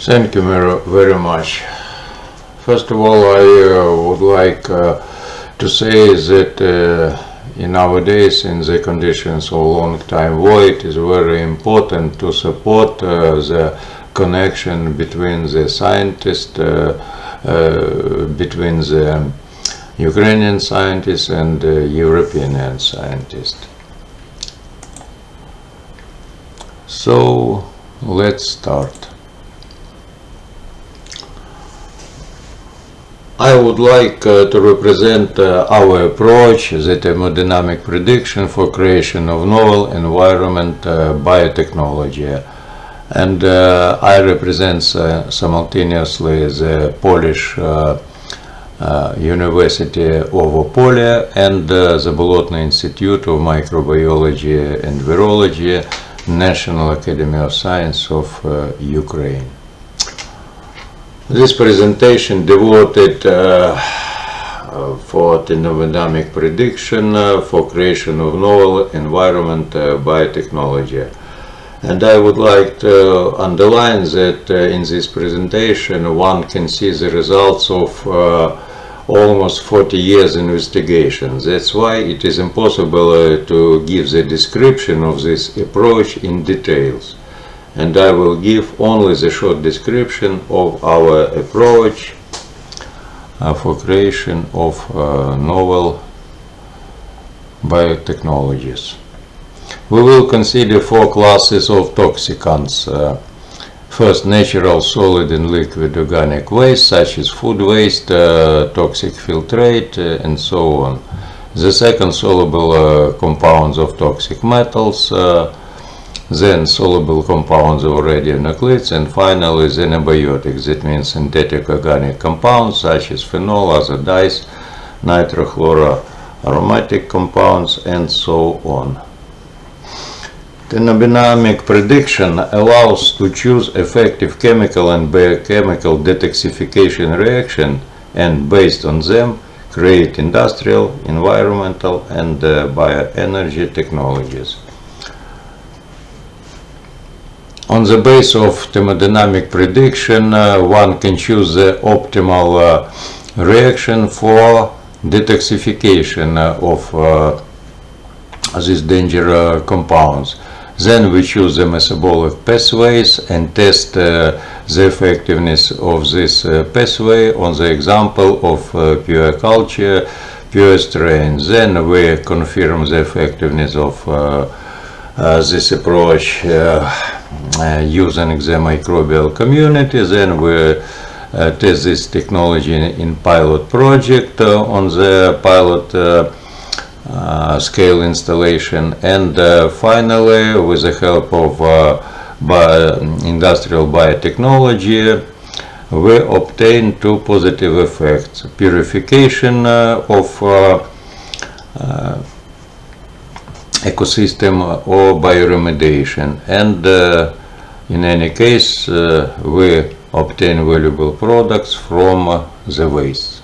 Thank you very much. First of all, I would like to say that nowadays, in the conditions of long time war, it is very important to support the connection between the scientists, between the Ukrainian scientists and European scientists. So let's start. I would like to represent our approach, the thermodynamic prediction for creation of novel environment biotechnology. And I represent simultaneously the Polish University of Opole and the Bolotny Institute of Microbiology and Virology, National Academy of Science of Ukraine. This presentation devoted for thermodynamic prediction for creation of novel environment biotechnology. And I would like to underline that in this presentation one can see the results of almost 40 years investigation. That's why it is impossible to give the description of this approach in details. And I will give only the short description of our approach for creation of novel biotechnologies. We will consider four classes of toxicants. First, natural, solid and liquid organic waste, such as food waste, toxic filtrate, and so on. The second, soluble compounds of toxic metals, then soluble compounds of radionuclides, and finally xenobiotics, that means synthetic organic compounds such as phenol, hazardous, nitrochloroaromatic compounds, and so on. Thermodynamic prediction allows to choose effective chemical and biochemical detoxification reaction and based on them create industrial, environmental and bioenergy technologies. On the basis of thermodynamic prediction, one can choose the optimal reaction for detoxification of these dangerous compounds. Then we choose the metabolic pathways and test the effectiveness of this pathway on the example of pure culture, pure strain. Then we confirm the effectiveness of this approach using the microbial community. Then we test this technology in pilot project on the pilot scale installation, and finally, with the help of industrial biotechnology, we obtain two positive effects: purification of ecosystem or bioremediation, and in any case we obtain valuable products from the waste.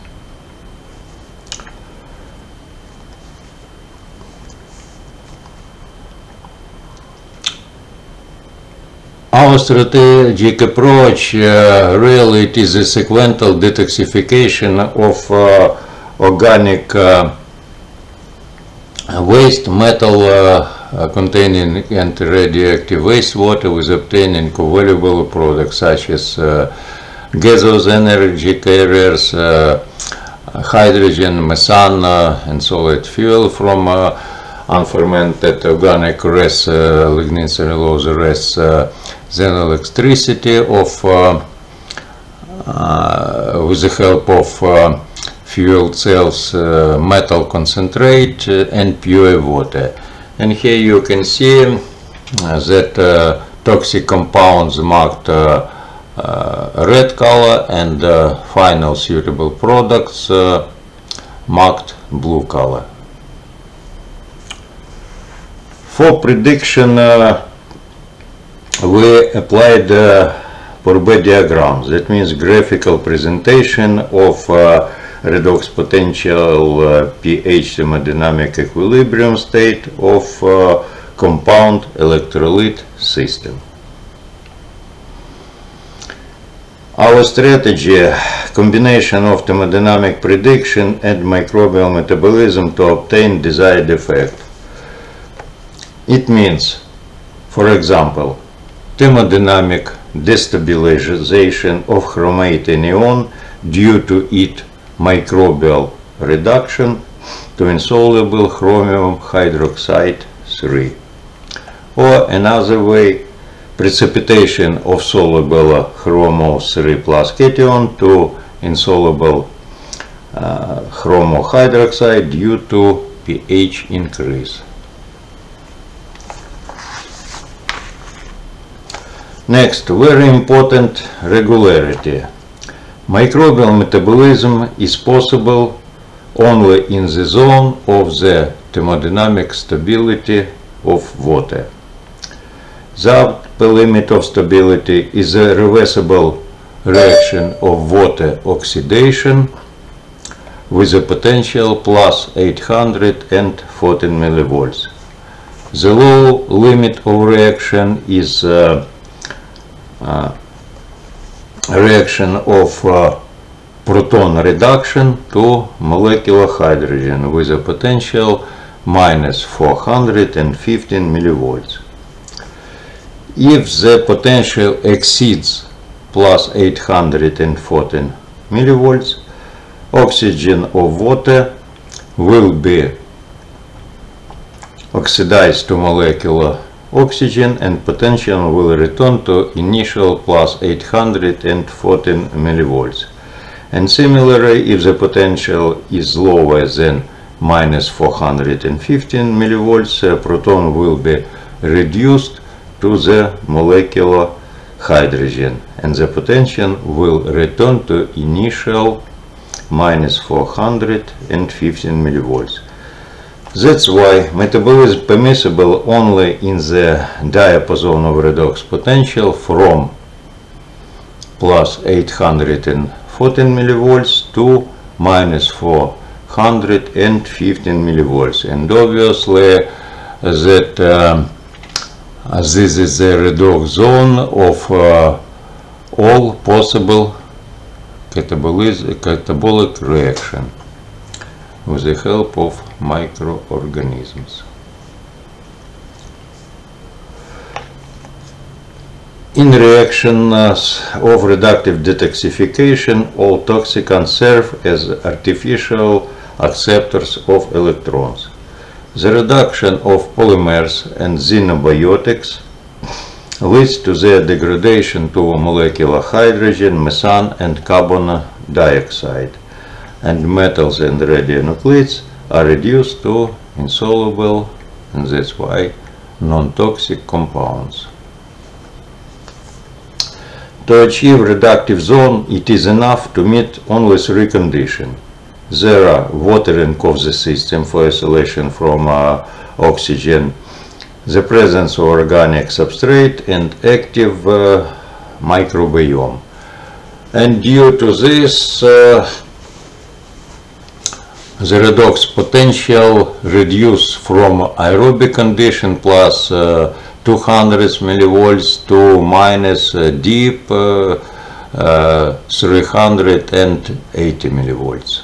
Our strategic approach really it is a sequential detoxification of organic waste, metal containing and radioactive wastewater with obtaining valuable products such as gaseous energy carriers, hydrogen, methane, and solid fuel from unfermented organic rest, lignin cellulose rest, then electricity of with the help of fuel cells, metal concentrate, and pure water. And here you can see that toxic compounds marked red color and final suitable products marked blue color. For prediction, we applied Pourbaix diagrams. That means graphical presentation of redox potential pH thermodynamic equilibrium state of compound electrolyte system. Our strategy, combination of thermodynamic prediction and microbial metabolism to obtain desired effect. It means, for example, thermodynamic destabilization of chromate anion due to its microbial reduction to insoluble chromium hydroxide 3. Or another way, precipitation of soluble chromo 3 plus cation to insoluble chromo hydroxide due to pH increase. Next, very important, regularity. Microbial metabolism is possible only in the zone of the thermodynamic stability of water. The upper limit of stability is a reversible reaction of water oxidation with a potential plus 814 millivolts. The low limit of reaction is reaction of proton reduction to molecular hydrogen with a potential minus 415 millivolts. If the potential exceeds plus 814 millivolts, oxygen of water will be oxidized to molecular oxygen and potential will return to initial plus 814 millivolts. And similarly, if the potential is lower than minus 415 millivolts, proton will be reduced to the molecular hydrogen and the potential will return to initial minus 415 millivolts. That's why metabolism permissible only in the diapason of redox potential from plus 814 millivolts to minus 415 millivolts. And obviously that this is the redox zone of all possible catabolic reaction with the help of microorganisms. In reactions of reductive detoxification, all toxicants serve as artificial acceptors of electrons. The reduction of polymers and xenobiotics leads to their degradation to molecular hydrogen, methane and carbon dioxide, and metals and radionuclides are reduced to insoluble, and that's why non-toxic compounds. To achieve reductive zone, it is enough to meet only three conditions. There are watering of the system for isolation from oxygen, the presence of organic substrate and active microbiome. And due to this, the redox potential reduced from aerobic condition plus 200 millivolts to minus deep 380 millivolts.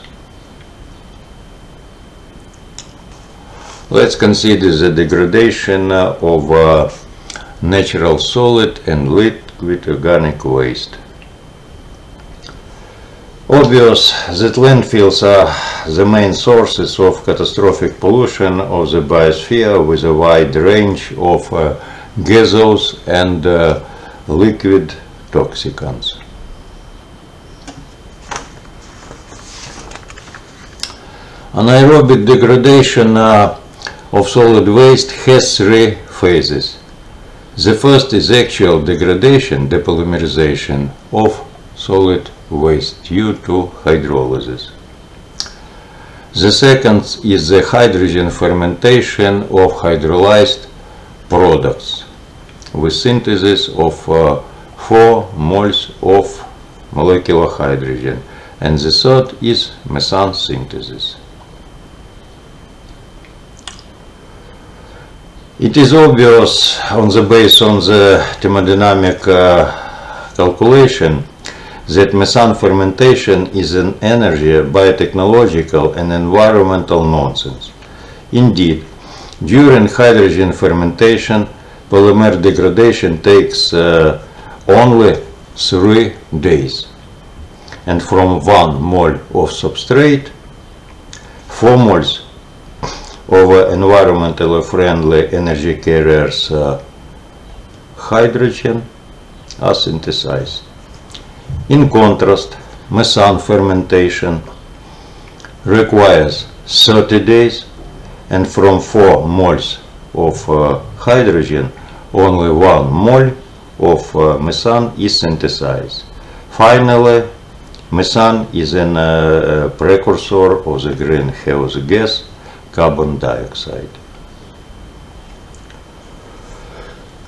Let's consider the degradation of natural solid and liquid organic waste. Obvious that landfills are the main sources of catastrophic pollution of the biosphere with a wide range of gaseous and liquid toxicants. Anaerobic degradation of solid waste has three phases. The first is actual degradation, depolymerization of solid waste due to hydrolysis. The second is the hydrogen fermentation of hydrolyzed products with synthesis of 4 moles of molecular hydrogen, and the third is methane synthesis. It is obvious on the basis of the thermodynamic calculation that methane fermentation is an energy, biotechnological and environmental nonsense. Indeed, during hydrogen fermentation, polymer degradation takes only 3 days, and from 1 mole of substrate, 4 moles of environmentally friendly energy carriers hydrogen are synthesized. In contrast, methane fermentation requires 30 days, and from 4 moles of hydrogen, only 1 mole of methane is synthesized. Finally, methane is a precursor of the greenhouse gas carbon dioxide.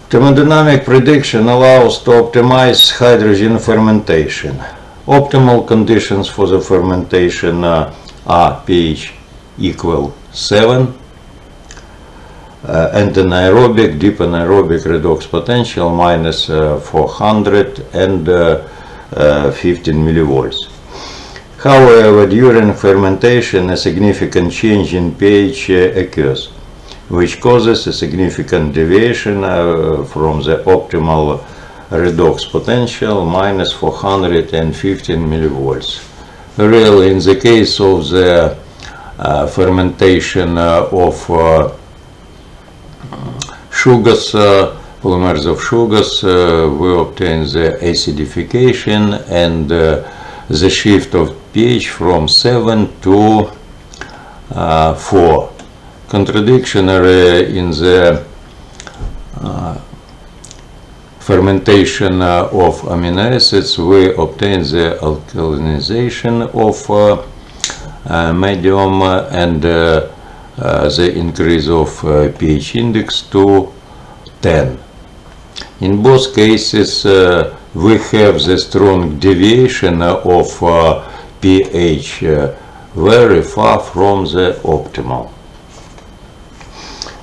Thermodynamic prediction allows to optimize hydrogen fermentation. Optimal conditions for the fermentation are pH equal 7 and anaerobic, deep anaerobic redox potential minus 400 and 15 millivolts. However, during fermentation a significant change in pH occurs, which causes a significant deviation from the optimal redox potential minus 415 millivolts. Really, in the case of the fermentation of sugars, polymers of sugars, we obtain the acidification and the shift of pH from 7 to 4. Contradictionary in the fermentation of amino acids, we obtain the alkalinization of medium and the increase of pH index to 10. In both cases, we have the strong deviation of pH very far from the optimal.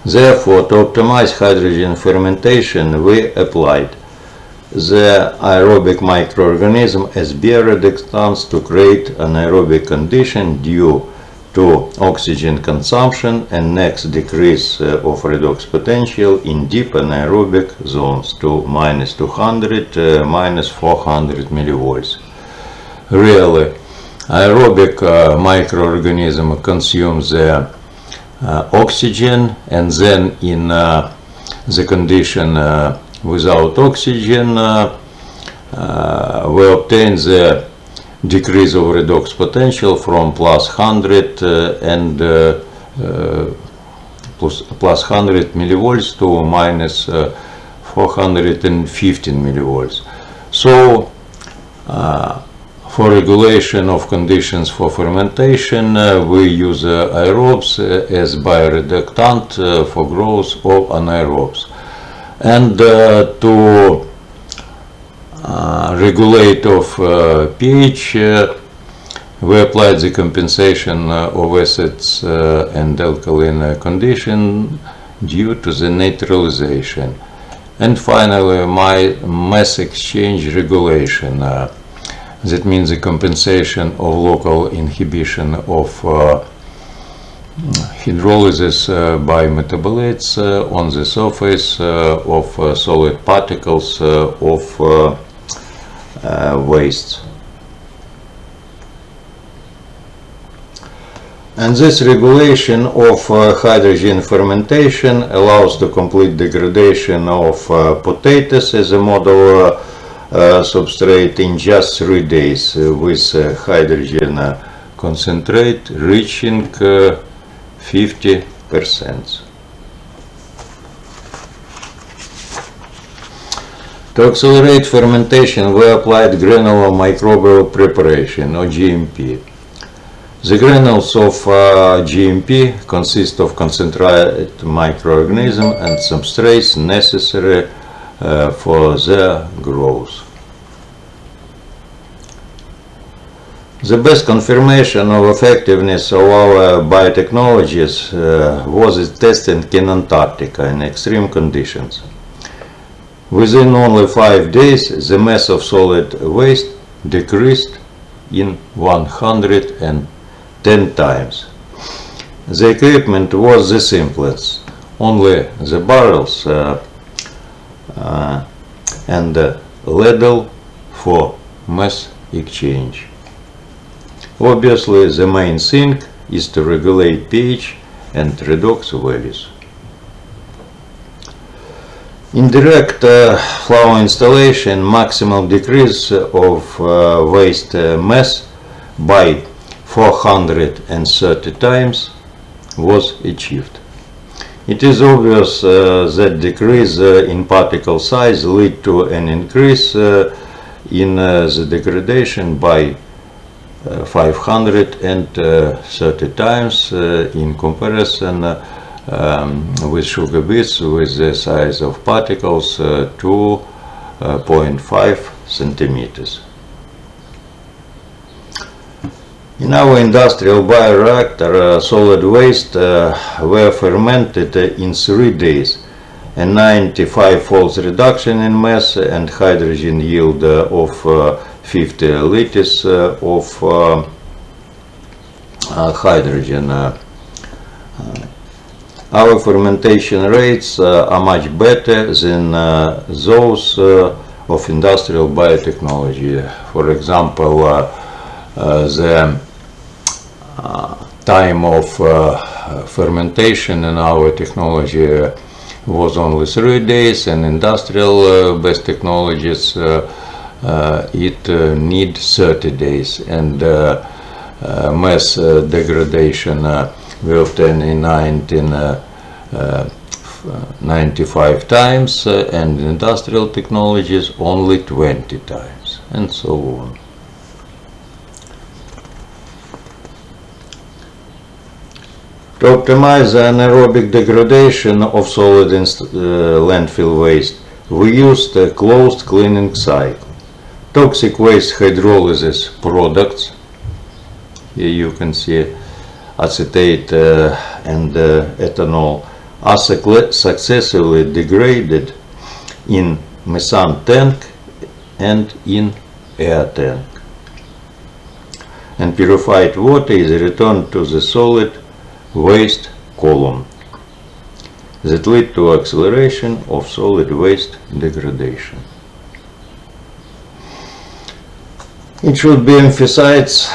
Therefore, to optimize hydrogen fermentation, we applied the aerobic microorganism as bioreductants to create anaerobic condition due to oxygen consumption and next decrease of redox potential in deep anaerobic zones to minus 200, minus 400 millivolts. Really, aerobic microorganism consumes the oxygen, and then in the condition without oxygen we obtain the decrease of redox potential from plus 100 and plus 100 millivolts to minus 415 millivolts. So for regulation of conditions for fermentation, we use aerobes as bioreductant for growth of anaerobes. And to regulate of pH, we applied the compensation of acids and alkaline condition due to the neutralization. And finally, mass exchange regulation. That means the compensation of local inhibition of hydrolysis by metabolites on the surface of solid particles of waste. And this regulation of hydrogen fermentation allows the complete degradation of potatoes as a model substrate in just 3 days with hydrogen concentrate reaching 50%. To accelerate fermentation, we applied granular microbial preparation, or GMP. The granules of GMP consist of concentrated microorganisms and substrates necessary for their growth. The best confirmation of effectiveness of our biotechnologies was its testing in Antarctica in extreme conditions. Within only 5 days, the mass of solid waste decreased in 110 times. The equipment was the simplest, only the barrels and the ladle for mass exchange. Obviously, the main thing is to regulate pH and redox values. In direct flow installation, maximal decrease of waste mass by 430 times was achieved. It is obvious that decrease in particle size lead to an increase in the degradation by 530 times in comparison with sugar beets with the size of particles 2.5 centimeters. In our industrial bioreactor, solid waste were fermented in 3 days, a 95-fold reduction in mass and hydrogen yield of 50 liters of hydrogen. Our fermentation rates are much better than those of industrial biotechnology. For example, the time of fermentation in our technology was only 3 days, and industrial based technologies it need 30 days, and mass degradation we obtain in 95 times, and industrial technologies only 20 times, and so on. To optimize the anaerobic degradation of solid landfill waste, we used a closed cleaning cycle. Toxic waste hydrolysis products, here you can see acetate and ethanol, are successfully degraded in methane tank and in air tank, and purified water is returned to the solid waste column that lead to acceleration of solid waste degradation. It should be emphasized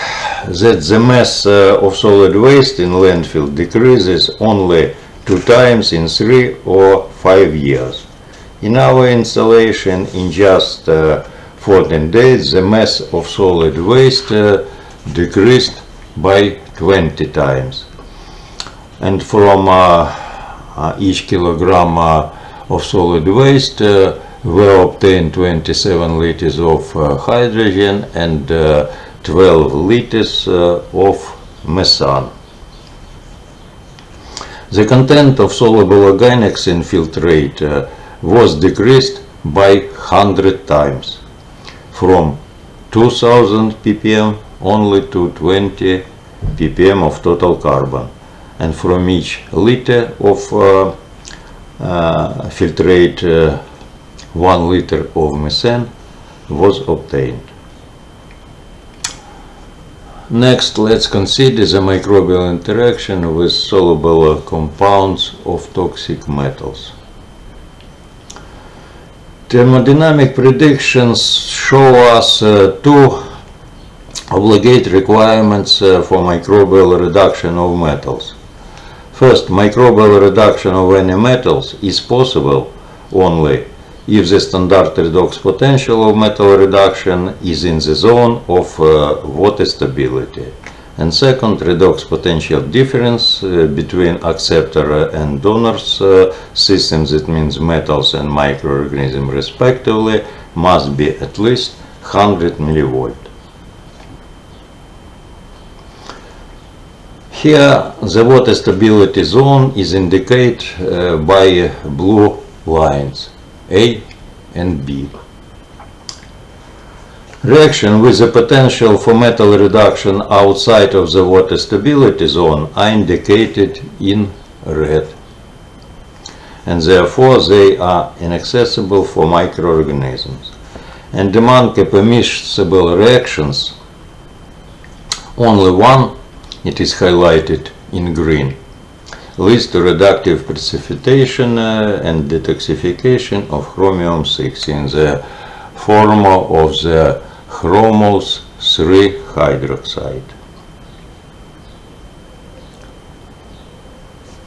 that the mass of solid waste in landfill decreases only 2 times in 3 or 5 years. In our installation, in just 14 days, the mass of solid waste decreased by 20 times. And from each kilogram of solid waste were obtained 27 liters of hydrogen and 12 liters of methane. The content of soluble organics in filtrate was decreased by 100 times, from 2000 ppm only to 20 ppm of total carbon, and from each liter of filtrate 1 liter of methane was obtained. Next, let's consider the microbial interaction with soluble compounds of toxic metals. Thermodynamic predictions show us 2 obligate requirements for microbial reduction of metals. First, microbial reduction of any metals is possible only if the standard redox potential of metal reduction is in the zone of water stability. And second, redox potential difference between acceptor and donors systems, that means metals and microorganisms respectively, must be at least 100 millivolt. Here the water stability zone is indicated by blue lines A and B. Reaction with the potential for metal reduction outside of the water stability zone are indicated in red, and therefore they are inaccessible for microorganisms. And among permissible reactions, only one, it is highlighted in green, leads to reductive precipitation and detoxification of chromium-6 in the form of the chromose 3 hydroxide.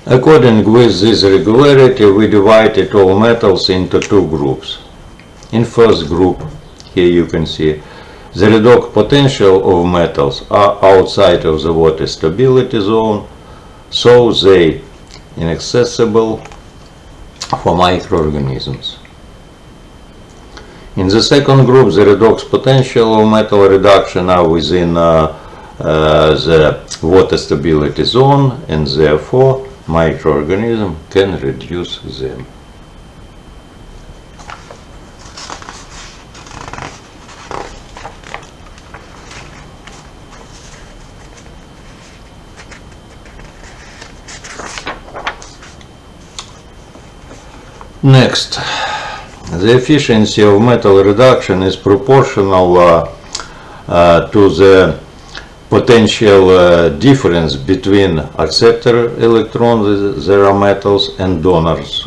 According with this regularity, we divided all metals into two groups. In first group, here you can see, the redox potential of metals are outside of the water stability zone, so they inaccessible for microorganisms. In the second group, the redox potential of metal reduction are within the water stability zone, and therefore microorganism can reduce them. Next, the efficiency of metal reduction is proportional to the potential difference between acceptor electrons, there are metals, and donors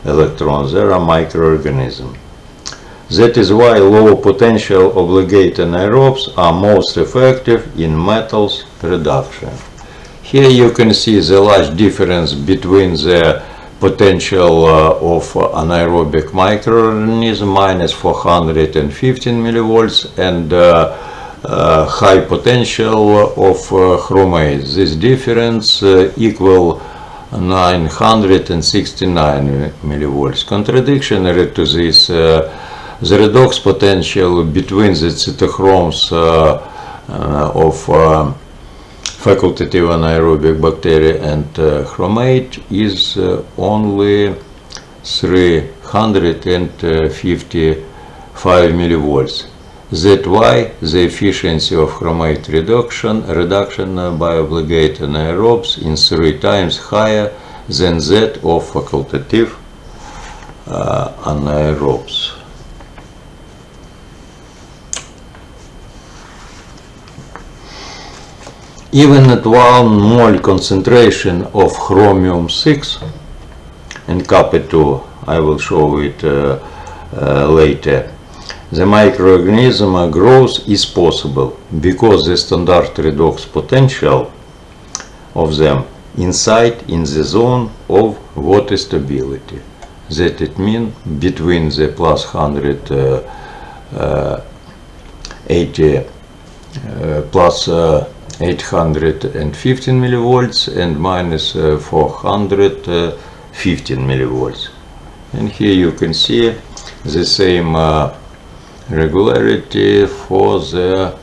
electrons, there are microorganisms. That is why low potential obligate anaerobes are most effective in metals reduction. Here you can see the large difference between the potential of anaerobic microorganism minus 415 millivolts and high potential of chromate. This difference equal 969 millivolts. Contradictionary to this, the redox potential between the cytochromes of facultative anaerobic bacteria and chromate is only 355 millivolts. That's why the efficiency of chromate reduction by obligate anaerobes is 3 times higher than that of facultative anaerobes. Even at 1 mole concentration of chromium-6 and Kappa-2, I will show it later, the microorganism growth is possible because the standard redox potential of them inside in the zone of water stability. That it means between the plus 180 plus 815 millivolts and minus 415 millivolts. And here you can see the same regularity for the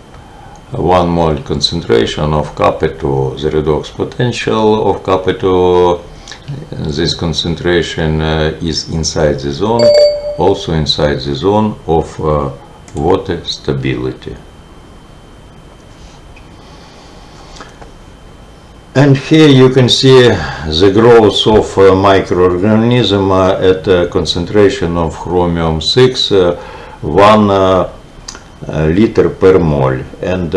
1 mole concentration of Kappa-2, the redox potential of Kappa-2. This concentration is inside the zone, also inside the zone of water stability. And here you can see the growth of microorganism at a concentration of chromium-6, 1 liter per mole, and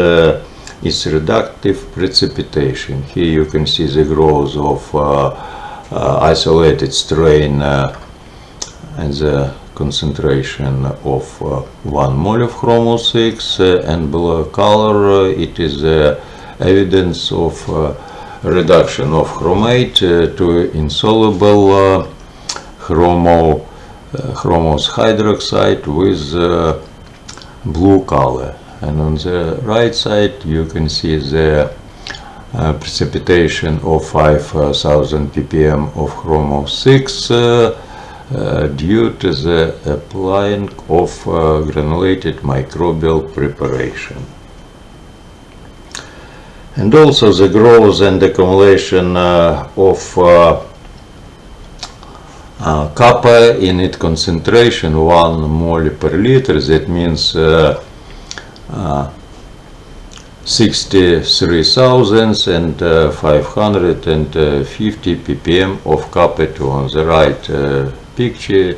its reductive precipitation. Here you can see the growth of isolated strain and the concentration of 1 mole of chromo-6, and below color it is evidence of reduction of chromate to insoluble chromose hydroxide with blue color. And on the right side you can see the precipitation of 5000 ppm of chromo-6 due to the applying of granulated microbial preparation. And also the growth and accumulation of kappa in its concentration 1 mole per liter, that means 63,550 ppm of Kappa-2. On the right picture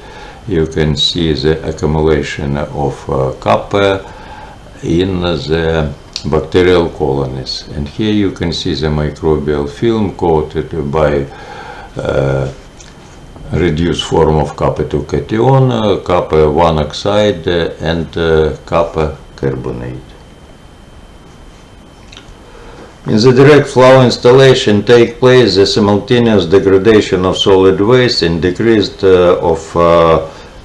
you can see the accumulation of kappa in the bacterial colonies. And here you can see the microbial film coated by reduced form of kappa-2 cation, kappa-1 oxide and kappa carbonate. In the direct flow installation take place the simultaneous degradation of solid waste and decrease of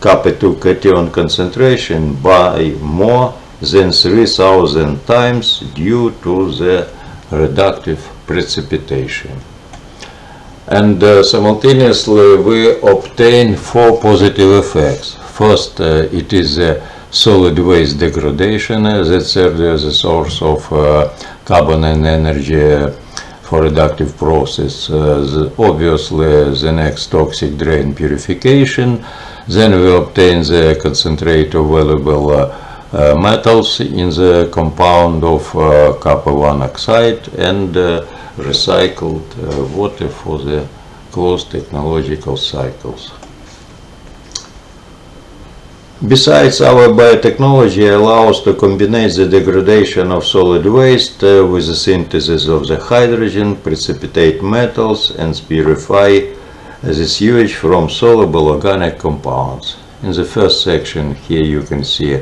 kappa-2 cation concentration by more than 3000 times due to the reductive precipitation. And simultaneously we obtain four positive effects. First, it is solid waste degradation that serves as a source of carbon and energy for reductive process. Obviously, the next toxic drain purification. Then we obtain the concentrate of valuable metals in the compound of kappa-1 oxide and recycled water for the closed technological cycles. Besides, our biotechnology allows to combine the degradation of solid waste with the synthesis of the hydrogen, precipitate metals, and purify the sewage from soluble organic compounds. In the first section here you can see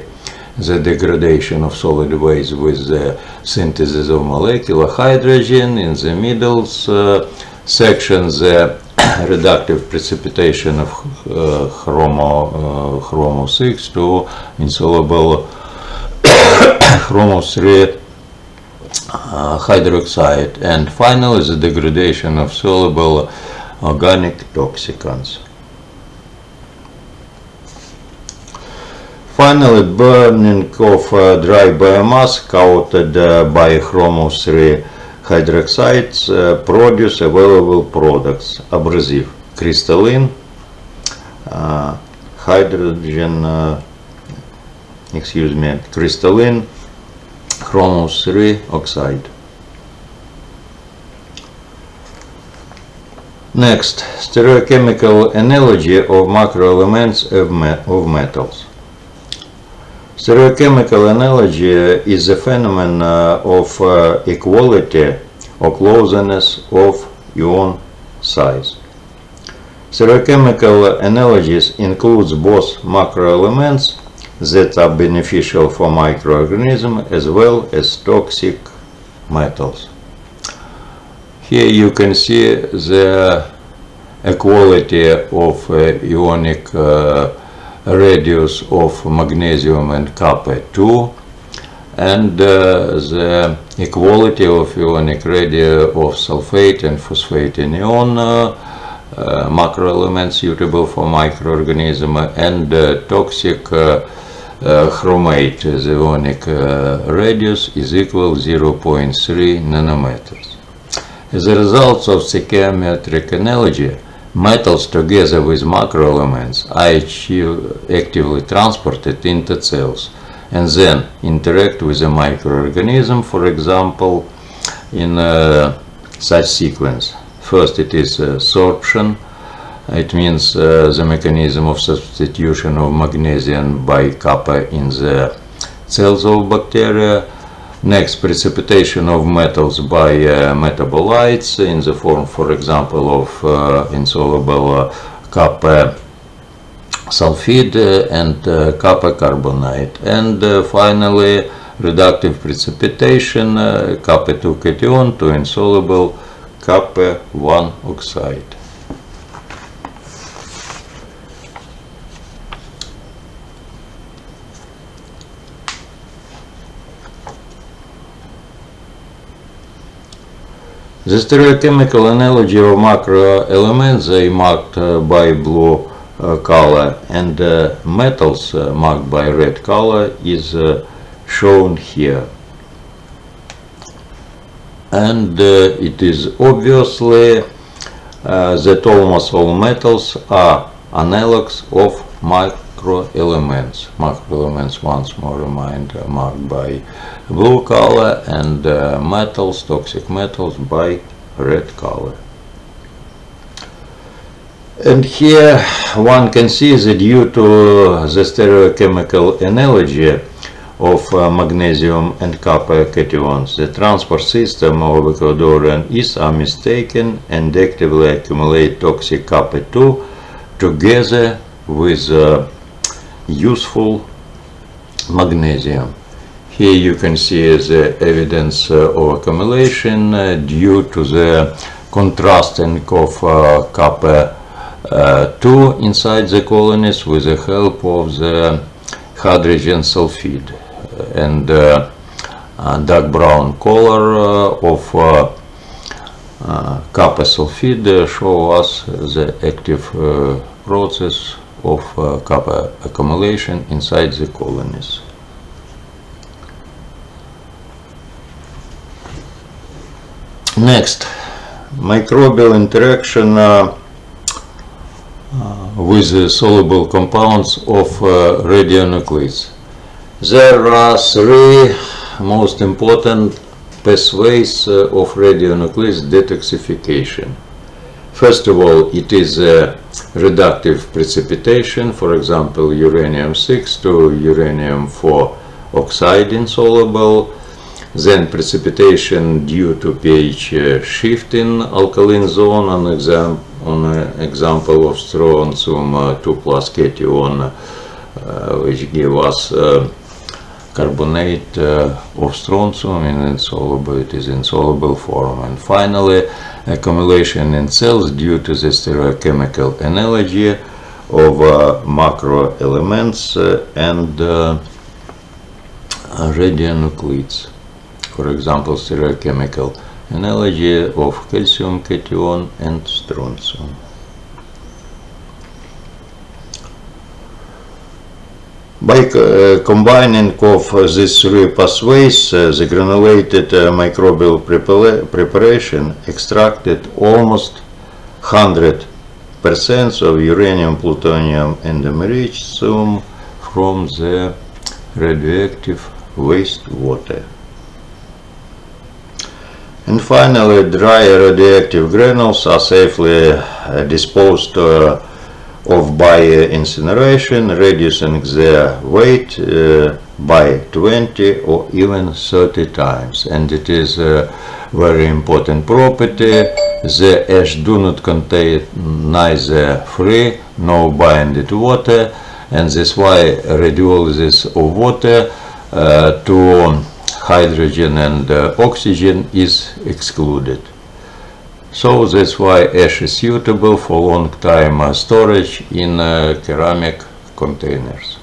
the degradation of solid waste with the synthesis of molecular hydrogen. In the middle section, the reductive precipitation of chromo-6 to insoluble chromo-3 hydroxide, and finally the degradation of soluble organic toxicants. Finally, burning of dry biomass coated by chromo-3 hydroxides produce available products: abrasive, crystalline, crystalline chromo-3 oxide. Next, stereochemical analogy of macroelements of metals. Stereochemical analogy is a phenomenon of equality or closeness of ion size. Stereochemical analogies includes both macroelements that are beneficial for microorganisms as well as toxic metals. Here you can see the equality of ionic radius of magnesium and kappa-2 and the equality of ionic radius of sulfate and phosphate anion macroelements suitable for microorganisms, and toxic chromate. The ionic radius is equal 0.3 nanometers. As a result of stoichiometric analogy, metals together with macroelements are actively transported into cells and then interact with a microorganism, for example, in such sequence. First it is sorption. It means the mechanism of substitution of magnesium by kappa in the cells of bacteria. Next, precipitation of metals by metabolites in the form, for example, of insoluble kappa sulfide and kappa carbonate. And finally, reductive precipitation, kappa-2 cation to insoluble kappa-1 oxide. The stereochemical analogy of macro elements, they marked by blue color, and metals marked by red color is shown here. And it is obviously that almost all metals are analogues of macroelements. Macroelements, once more remind, marked by blue color, and metals, toxic metals, by red color. And here one can see that due to the stereochemical analogy of magnesium and copper cations, the transport system of Ecuadorian is mistaken and actively accumulate toxic copper 2 together with useful magnesium. Here you can see the evidence of accumulation due to the contrasting of copper 2 inside the colonies with the help of the hydrogen sulfide, and dark brown color of copper sulfide show us the active process of copper accumulation inside the colonies. Next, microbial interaction with the soluble compounds of radionuclides. There are three most important pathways of radionuclides detoxification. First of all, it is reductive precipitation, for example, uranium-6 to uranium-4 oxide insoluble. Then precipitation due to pH shift in alkaline zone, on example of strontium 2 plus cation, which give us carbonate of strontium in insoluble, it is insoluble form. And finally, accumulation in cells due to the stereochemical analogy of macro elements and radionuclides. For example, stereochemical analogy of calcium cation and strontium. By combining of these three pathways, the granulated microbial preparation extracted almost 100% of uranium, plutonium, and americium from the radioactive wastewater. And finally, dry radioactive granules are safely disposed of by incineration, reducing their weight by 20 or even 30 times. And it is a very important property. The ash do not contain neither free nor binded water, and that's why radiolysis of water to hydrogen and oxygen is excluded. So that's why ash is suitable for long time storage in ceramic containers.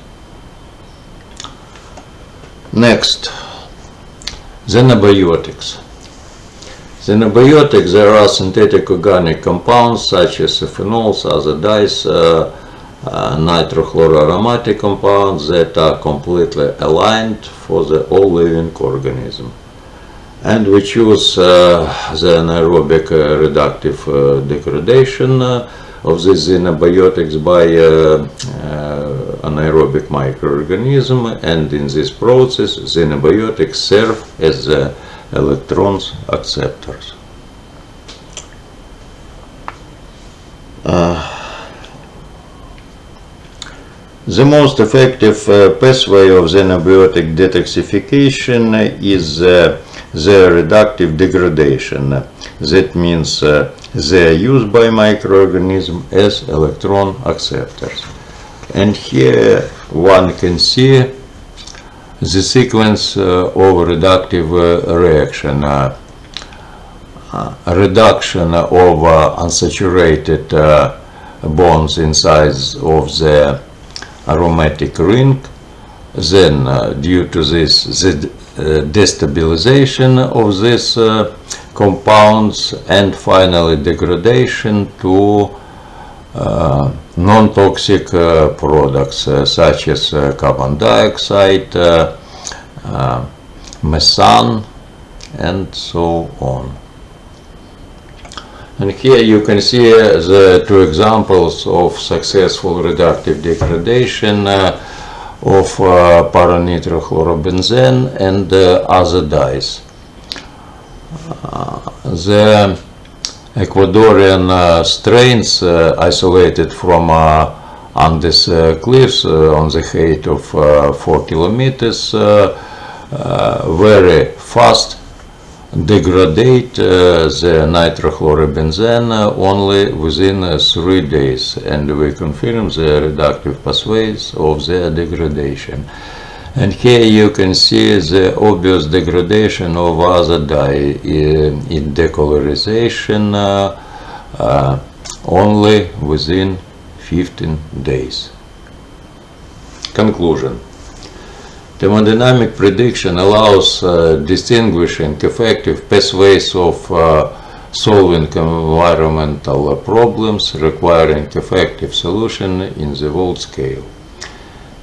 Next, xenobiotics. Xenobiotics, there are synthetic organic compounds such as phenols, hazardous, nitrochloroaromatic compounds that are completely aligned for the all living organism. And we choose the anaerobic reductive degradation of these xenobiotics by anaerobic microorganism, and in this process xenobiotics serve as the electrons acceptors. The most effective pathway of xenobiotic detoxification is the reductive degradation. That means they are used by microorganisms as electron acceptors. And here one can see the sequence of reductive reaction. Reduction of unsaturated bonds inside of the aromatic ring, then due to this the destabilization of these compounds, and finally degradation to non-toxic products such as carbon dioxide, methane, and so on. And here you can see the two examples of successful reductive degradation of paranitrochlorobenzene and other dyes. The Ecuadorian strains isolated from Andes cliffs on the height of 4 kilometers very fast degrade the nitrochlorobenzene only within 3 days, and we confirm the reductive pathways of their degradation. And here you can see the obvious degradation of other dye in decolorization only within 15 days. Conclusion. Thermodynamic prediction allows distinguishing effective pathways of solving environmental problems requiring effective solution in the world scale.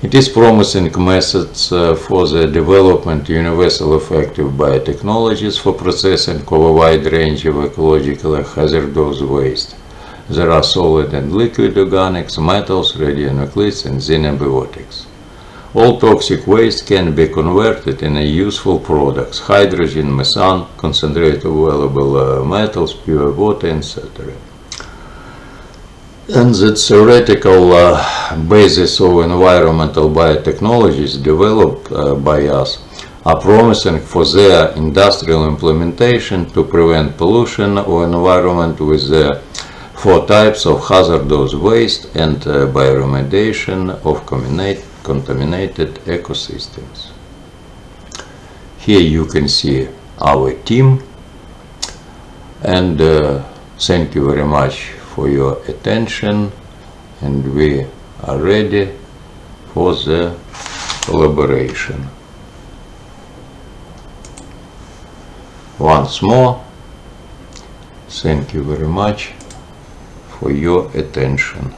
It is promising methods for the development of universal effective biotechnologies for processing of a wide range of ecologically hazardous waste. There are solid and liquid organics, metals, radionuclides, and xenobiotics. All toxic waste can be converted into useful products: hydrogen, methane, concentrated available metals, pure water, etc. And the theoretical basis of environmental biotechnologies developed by us are promising for their industrial implementation to prevent pollution of environment with the 4 types of hazardous waste and bioremediation of contaminated ecosystems. Here you can see our team, and thank you very much for your attention, and we are ready for the collaboration. Once more, thank you very much for your attention.